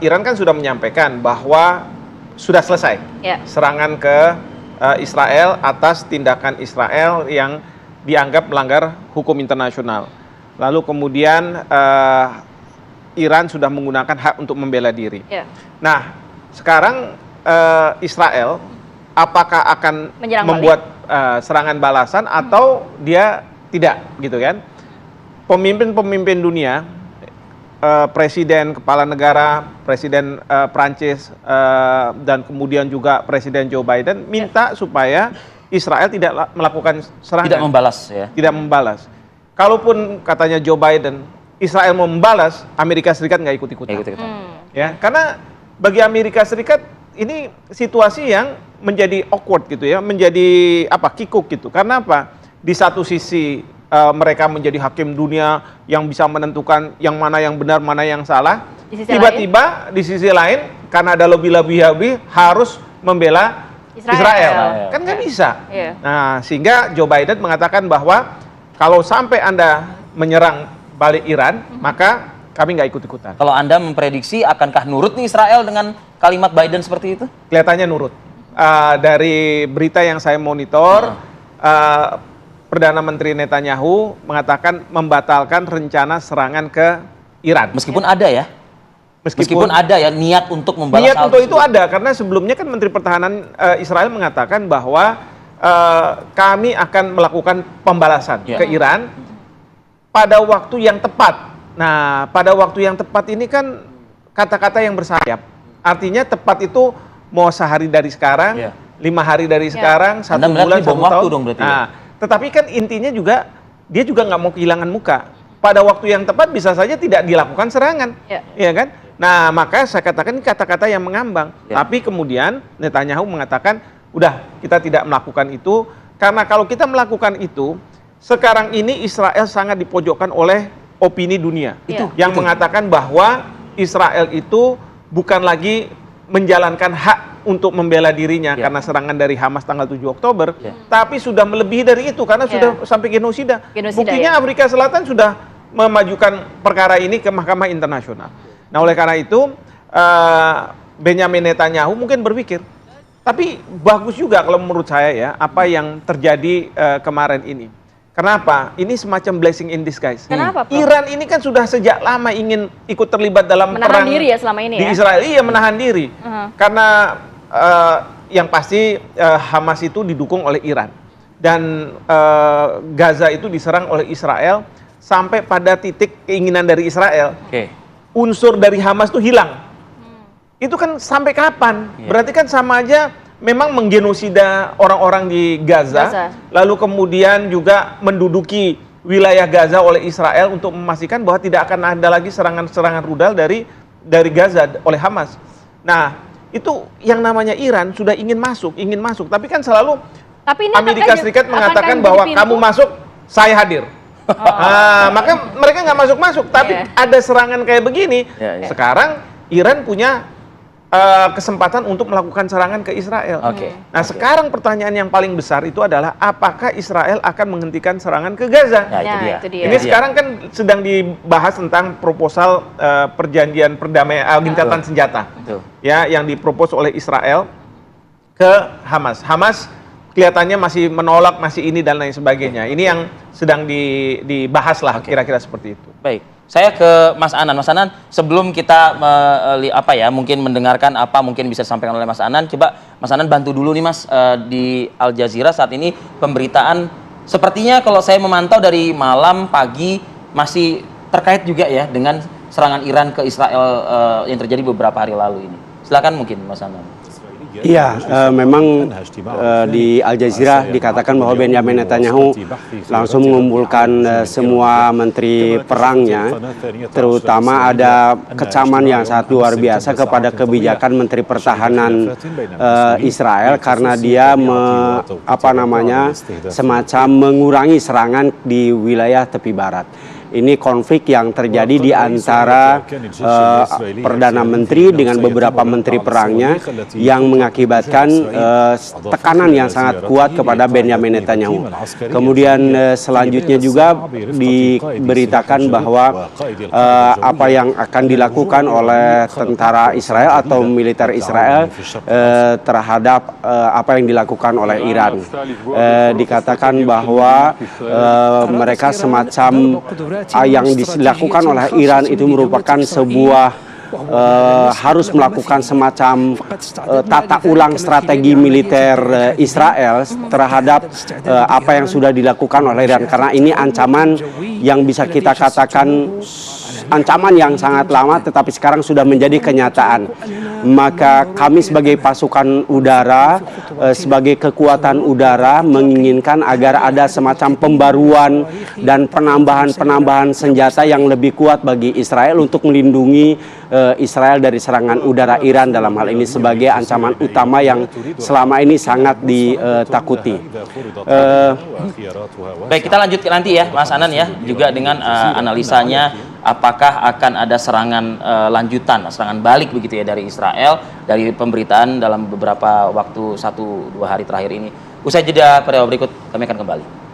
Iran kan sudah menyampaikan bahwa sudah selesai serangan ke Israel atas tindakan Israel yang dianggap melanggar hukum internasional. Lalu kemudian Iran sudah menggunakan hak untuk membela diri. Nah, sekarang Israel apakah akan membuat serangan balasan atau dia tidak, gitu kan? Pemimpin-pemimpin dunia, presiden, kepala negara, presiden Prancis, dan kemudian juga presiden Joe Biden minta supaya Israel tidak melakukan serangan. Tidak membalas ya. Tidak membalas. Kalaupun katanya Joe Biden, Israel mau membalas, Amerika Serikat nggak ikut-ikutan. Ya, karena bagi Amerika Serikat ini situasi yang menjadi awkward gitu ya, menjadi kikuk gitu. Karena apa? Di satu sisi mereka menjadi hakim dunia yang bisa menentukan yang mana yang benar, mana yang salah. Tiba-tiba di sisi lain, karena ada lobby-lobby harus membela Israel. Kan nggak bisa. Nah, sehingga Joe Biden mengatakan bahwa kalau sampai Anda menyerang balik Iran, maka kami nggak ikut-ikutan. Kalau Anda memprediksi, akankah nurut nih Israel dengan kalimat Biden seperti itu? Kelihatannya nurut. Dari berita yang saya monitor, Perdana Menteri Netanyahu mengatakan membatalkan rencana serangan ke Iran. Meskipun ada ya? Meskipun ada ya niat untuk membalas. Niat untuk itu ada, karena sebelumnya kan Menteri Pertahanan Israel mengatakan bahwa kami akan melakukan pembalasan ke Iran pada waktu yang tepat. Nah, pada waktu yang tepat ini kan kata-kata yang bersayap. Artinya tepat itu mau sehari dari sekarang, 5 hari dari sekarang, 1 bulan, 1 tahun. Dong, berarti tetapi kan intinya juga dia juga nggak mau kehilangan muka. Pada waktu yang tepat bisa saja tidak dilakukan serangan, ya kan? Nah, maka saya katakan ini kata-kata yang mengambang. Tapi kemudian Netanyahu mengatakan, udah kita tidak melakukan itu karena kalau kita melakukan itu, sekarang ini Israel sangat dipojokkan oleh opini dunia yang mengatakan bahwa Israel itu bukan lagi menjalankan hak untuk membela dirinya karena serangan dari Hamas tanggal 7 Oktober, tapi sudah melebihi dari itu karena sudah sampai genosida. Buktinya Afrika Selatan sudah memajukan perkara ini ke Mahkamah Internasional. Nah, oleh karena itu Benjamin Netanyahu mungkin berpikir, tapi bagus juga kalau menurut saya ya apa yang terjadi kemarin ini. Kenapa? Ini semacam blessing in disguise. Kenapa, Prof? Iran ini kan sudah sejak lama ingin ikut terlibat dalam perang diri ya selama ini di Israel. Iya, menahan diri. Karena yang pasti Hamas itu didukung oleh Iran. Dan Gaza itu diserang oleh Israel sampai pada titik keinginan dari Israel. Unsur dari Hamas itu hilang. Itu kan sampai kapan? Berarti kan sama aja memang menggenosida orang-orang di Gaza, lalu kemudian juga menduduki wilayah Gaza oleh Israel untuk memastikan bahwa tidak akan ada lagi serangan-serangan rudal dari Gaza oleh Hamas. Nah, itu yang namanya Iran sudah ingin masuk, tapi kan selalu Amerika Serikat mengatakan bahwa kamu masuk, saya hadir. Maka mereka nggak masuk-masuk, tapi ada serangan kayak begini. Sekarang Iran punya kesempatan untuk melakukan serangan ke Israel. Nah, sekarang pertanyaan yang paling besar itu adalah apakah Israel akan menghentikan serangan ke Gaza? Itu dia. Ini sekarang kan sedang dibahas tentang proposal perjanjian perdamaian gencatan senjata, ya, yang dipropos oleh Israel ke Hamas. Hamas kelihatannya masih menolak, masih ini dan lain sebagainya. Ini yang sedang dibahas lah, kira-kira seperti itu. Baik. Saya ke Mas Anan. Mas Anan, sebelum kita mungkin mendengarkan apa mungkin bisa disampaikan oleh Mas Anan, coba Mas Anan bantu dulu nih Mas, di Al Jazeera saat ini pemberitaan sepertinya kalau saya memantau dari malam pagi masih terkait juga ya dengan serangan Iran ke Israel yang terjadi beberapa hari lalu ini. Silakan mungkin Mas Anan. Iya, memang di Al Jazeera dikatakan bahwa Benjamin Netanyahu langsung mengumpulkan semua menteri perangnya, terutama ada kecaman yang sangat luar biasa kepada kebijakan Menteri Pertahanan Israel karena dia semacam mengurangi serangan di wilayah tepi barat. ini konflik yang terjadi di antara Perdana Menteri dengan beberapa menteri perangnya yang mengakibatkan tekanan yang sangat kuat kepada Benjamin Netanyahu. Kemudian selanjutnya juga diberitakan bahwa apa yang akan dilakukan oleh tentara Israel atau militer Israel terhadap apa yang dilakukan oleh Iran. Dikatakan bahwa mereka semacam yang dilakukan oleh Iran itu merupakan sebuah harus melakukan semacam tata ulang strategi militer Israel terhadap apa yang sudah dilakukan oleh Iran, karena ini ancaman yang bisa kita katakan ancaman yang sangat lama tetapi sekarang sudah menjadi kenyataan. Maka kami sebagai pasukan udara, sebagai kekuatan udara menginginkan agar ada semacam pembaruan dan penambahan senjata yang lebih kuat bagi Israel untuk melindungi Israel dari serangan udara Iran, dalam hal ini sebagai ancaman utama yang selama ini sangat ditakuti. Baik, kita lanjut nanti ya Mas Anan ya, juga dengan analisanya apakah akan ada serangan lanjutan, serangan balik begitu ya dari Israel, dari pemberitaan dalam beberapa waktu 1-2 hari terakhir ini. Usai jeda pada berikut kami akan kembali.